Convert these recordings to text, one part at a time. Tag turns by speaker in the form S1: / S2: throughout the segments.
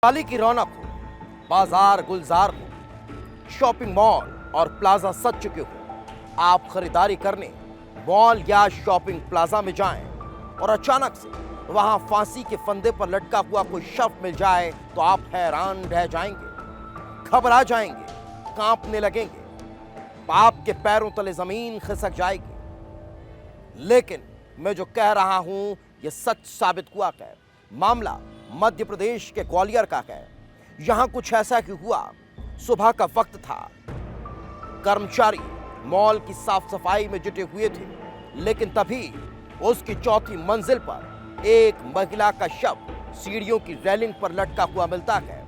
S1: दिवाली की रौनक हो, बाजार गुलजार हो, शॉपिंग मॉल और प्लाजा सज चुके हो। आप खरीदारी करने मॉल या शॉपिंग प्लाजा में जाएं और अचानक से वहां फांसी के फंदे पर लटका हुआ कोई शव मिल जाए तो आप हैरान रह जाएंगे, घबरा जाएंगे, कांपने लगेंगे, आपके पैरों तले जमीन खिसक जाएगी। लेकिन मैं जो कह रहा हूं यह सच साबित हुआ है। मामला मध्य प्रदेश के ग्वालियर का है। यहां कुछ ऐसा ही हुआ। सुबह का वक्त था, कर्मचारी मॉल की साफ सफाई में जुटे हुए थे, लेकिन तभी उसकी चौथी मंजिल पर एक महिला का शव सीढ़ियों की रेलिंग पर लटका हुआ मिलता है।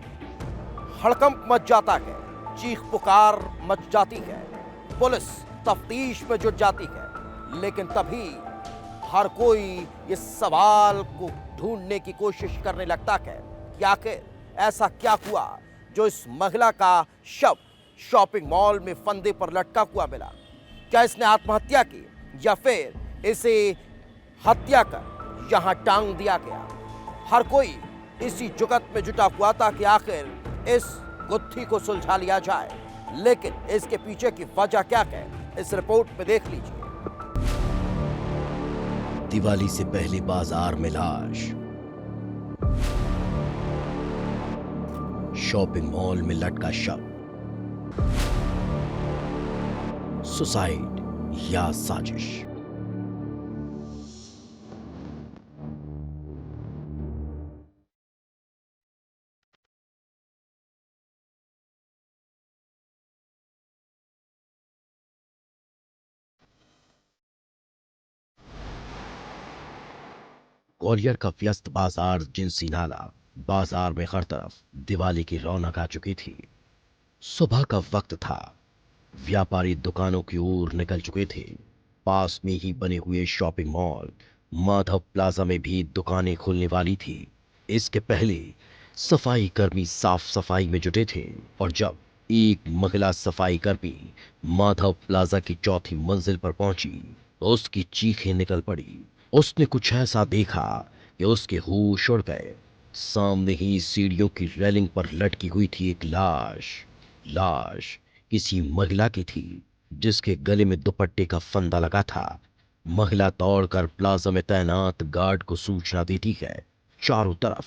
S1: हड़कंप मच जाता है, चीख पुकार मच जाती है, पुलिस तफ्तीश में जुट जाती है। लेकिन तभी हर कोई इस सवाल को ढूंढने की कोशिश करने लगता है कि आखिर ऐसा क्या हुआ जो इस महिला का शव शॉपिंग मॉल में फंदे पर लटका हुआ मिला। क्या इसने आत्महत्या की या फिर इसे हत्या कर यहां टांग दिया गया। हर कोई इसी जुगत में जुटा हुआ था कि आखिर इस गुत्थी को सुलझा लिया जाए। लेकिन इसके पीछे की वजह क्या है, इस रिपोर्ट में देख लीजिए।
S2: दिवाली से पहले बाजार में लाश, शॉपिंग मॉल में लटका शव, सुसाइड या साजिश। ग्वालियर का व्यस्त बाजार जिनसी नाला बाजार में हर तरफ दिवाली की रौनक आ चुकी थी। सुबह का वक्त था, व्यापारी दुकानों की ओर निकल चुके थे। पास में ही बने हुए शॉपिंग मॉल माधव प्लाजा में भी दुकानें खुलने वाली थी। इसके पहले सफाई कर्मी साफ सफाई में जुटे थे और जब एक महिला सफाई कर्मी माधव प्लाजा की चौथी मंजिल पर पहुंची तो उसकी चीखें निकल पड़ी। उसने कुछ ऐसा देखा कि उसके होश उड़ गए। सामने ही सीढ़ियों की रेलिंग पर लटकी हुई थी एक लाश। लाश किसी महिला की थी जिसके गले में दुपट्टे का फंदा लगा था। महिला दौड़कर प्लाजा में तैनात गार्ड को सूचना देती है। चारों तरफ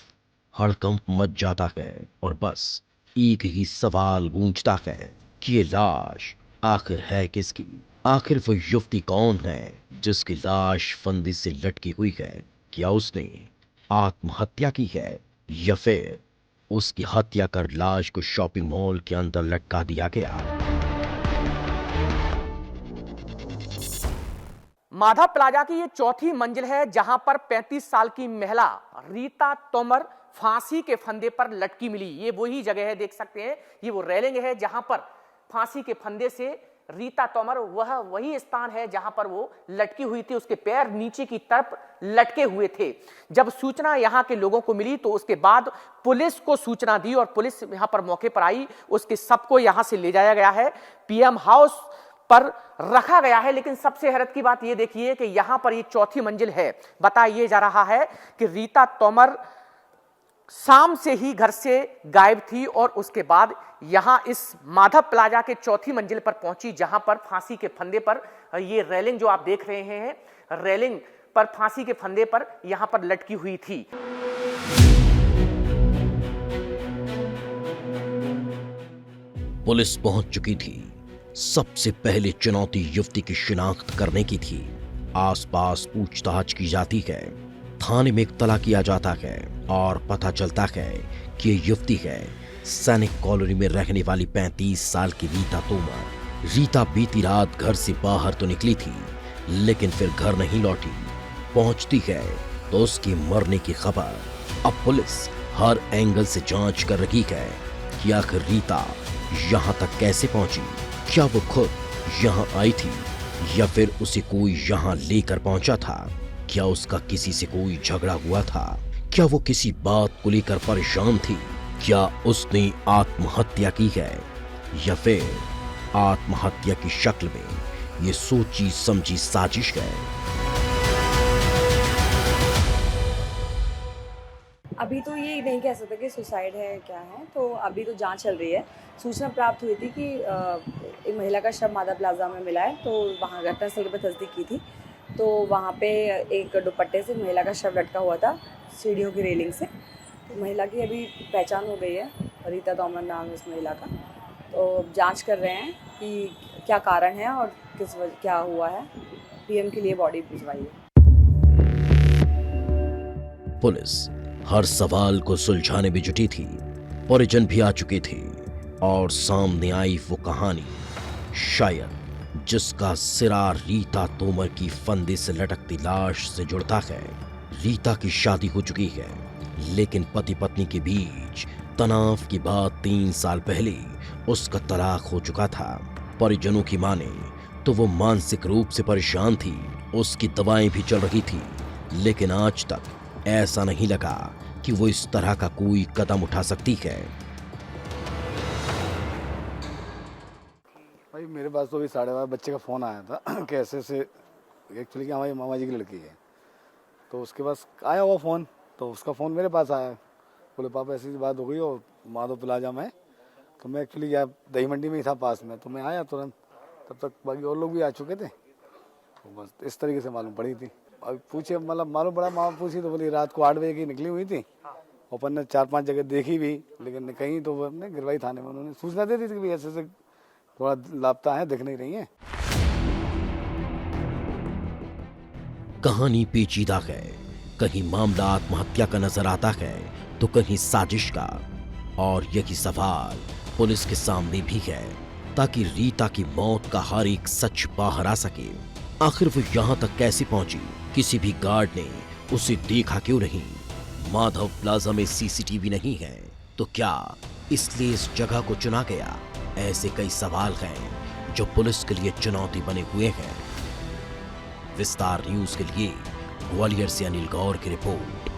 S2: हड़कंप मच जाता है और बस एक ही सवाल गूंजता है कि ये लाश आखिर है किसकी। आखिर वो युवती कौन है जिसकी लाश फंदे से लटकी हुई है। क्या उसने आत्महत्या की है या फिर उसकी हत्या कर लाश को शॉपिंग मॉल के अंदर लटका दिया गया।
S3: माधव प्लाजा की ये चौथी मंजिल है जहां पर 35 साल की महिला रीता तोमर फांसी के फंदे पर लटकी मिली। ये वही जगह है, देख सकते हैं, ये वो रेलिंग है जहां पर फांसी के फंदे से रीता तोमर, वह वही स्थान है जहां पर वो लटकी हुई थी। उसके पैर नीचे की तरफ लटके हुए थे। जब सूचना यहां के लोगों को मिली तो उसके बाद पुलिस को सूचना दी और पुलिस यहां पर मौके पर आई। उसके सबको यहां से ले जाया गया है, पीएम हाउस पर रखा गया है। लेकिन सबसे हैरत की बात यह देखिए कि यहां पर ये चौथी मंजिल है। बताया जा रहा है कि रीता तोमर शाम से ही घर से गायब थी और उसके बाद यहां इस माधव प्लाजा के चौथी मंजिल पर पहुंची जहां पर फांसी के फंदे पर ये रेलिंग जो आप देख रहे हैं, रेलिंग पर फांसी के फंदे पर यहां पर लटकी हुई थी।
S2: पुलिस पहुंच चुकी थी। सबसे पहले चुनौती युवती की शिनाख्त करने की थी। आसपास पूछताछ की जाती है, थाने में इत्तला किया जाता है और पता चलता है कि ये युवती है सैनिक कॉलोनी में रहने वाली 35 साल की रीता तोमर। रीता बीती रात घर से बाहर तो निकली थी लेकिन फिर घर नहीं लौटी। पहुंचती है तो उसकी मरने की खबर। अब पुलिस हर एंगल से जांच कर रही है कि आखिर रीता यहां तक कैसे पहुंची। क्या वो खुद यहां आई थी या फिर उसे कोई यहां लेकर पहुंचा था। क्या उसका किसी से कोई झगड़ा हुआ था। क्या वो किसी बात को लेकर परेशान थी। क्या उसने आत्महत्या की है या फिर आत्महत्या की शक्ल में ये सोची समझी साजिश है।
S4: अभी तो ये नहीं कह सकते कि सुसाइड है क्या है, तो अभी तो जांच चल रही है। सूचना प्राप्त हुई थी कि एक महिला का शव मादा प्लाजा में मिला है, तो वहाँ घटनास्थल पर तस्दीक की थी, तो वहाँ पे एक दुपट्टे से महिला का शव लटका हुआ था सीढ़ियों की रेलिंग से। तो महिला की अभी पहचान हो गई है, रीता तोमर नाम है उस महिला का। तो जांच कर रहे हैं कि क्या कारण है और क्या हुआ है। पीएम के लिए बॉडी भिजवाई है।
S2: पुलिस हर सवाल को सुलझाने में जुटी थी। परिजन भी आ चुके थे और सामने आई वो कहानी, शायद जिसका सिरा रीता तोमर की फंदे से लटकती लाश से जुड़ता है। रीता की शादी हो चुकी है, लेकिन पति पत्नी के बीच तनाव की बात 3 साल पहले उसका तलाक हो चुका था। परिजनों की माने तो वो मानसिक रूप से परेशान थी, उसकी दवाएं भी चल रही थी, लेकिन आज तक ऐसा नहीं लगा कि वो इस तरह का कोई कदम उठा सकती है।
S5: भाई मेरे पास तो अभी 12:30 बच्चे का फ़ोन आया था कि ऐसे एक्चुअली कि हमारी मामा जी की लड़की है, तो उसके पास आया हुआ फ़ोन, तो उसका फ़ोन मेरे पास आया। बोले पापा ऐसी बात हो गई और माधव प्लाजा में। तो मैं एक्चुअली या दही मंडी में ही था पास में, तो मैं आया तुरंत, तब तक बाकी और लोग भी आ चुके थे। तो बस इस तरीके से मालूम पड़ी थी। अब पूछे मतलब मालूम पड़ा, मामा पूछी तो बोली रात को 8 बजे की निकली हुई थी। अपन ने 4-5 जगह देखी भी, लेकिन कहीं तो अपने गिरवाई थाने में उन्होंने सूचना दे दी थी कि ऐसे थोड़ा लापता है, दिख नहीं रही है।
S2: कहानी पेचीदा है, कहीं मामला आत्महत्या का नजर आता है तो कहीं साजिश का, और यही सवाल पुलिस के सामने भी है, ताकि रीता की मौत का हर एक सच बाहर आ सके। आखिर वो यहां तक कैसे पहुंची? किसी भी गार्ड ने उसे देखा क्यों नहीं? माधव प्लाजा में सीसीटीवी नहीं है, तो क्या इसलिए इस जगह को चुना गया? ऐसे कई सवाल हैं जो पुलिस के लिए चुनौती बने हुए हैं। विस्तार न्यूज के लिए ग्वालियर से अनिल गौर की रिपोर्ट।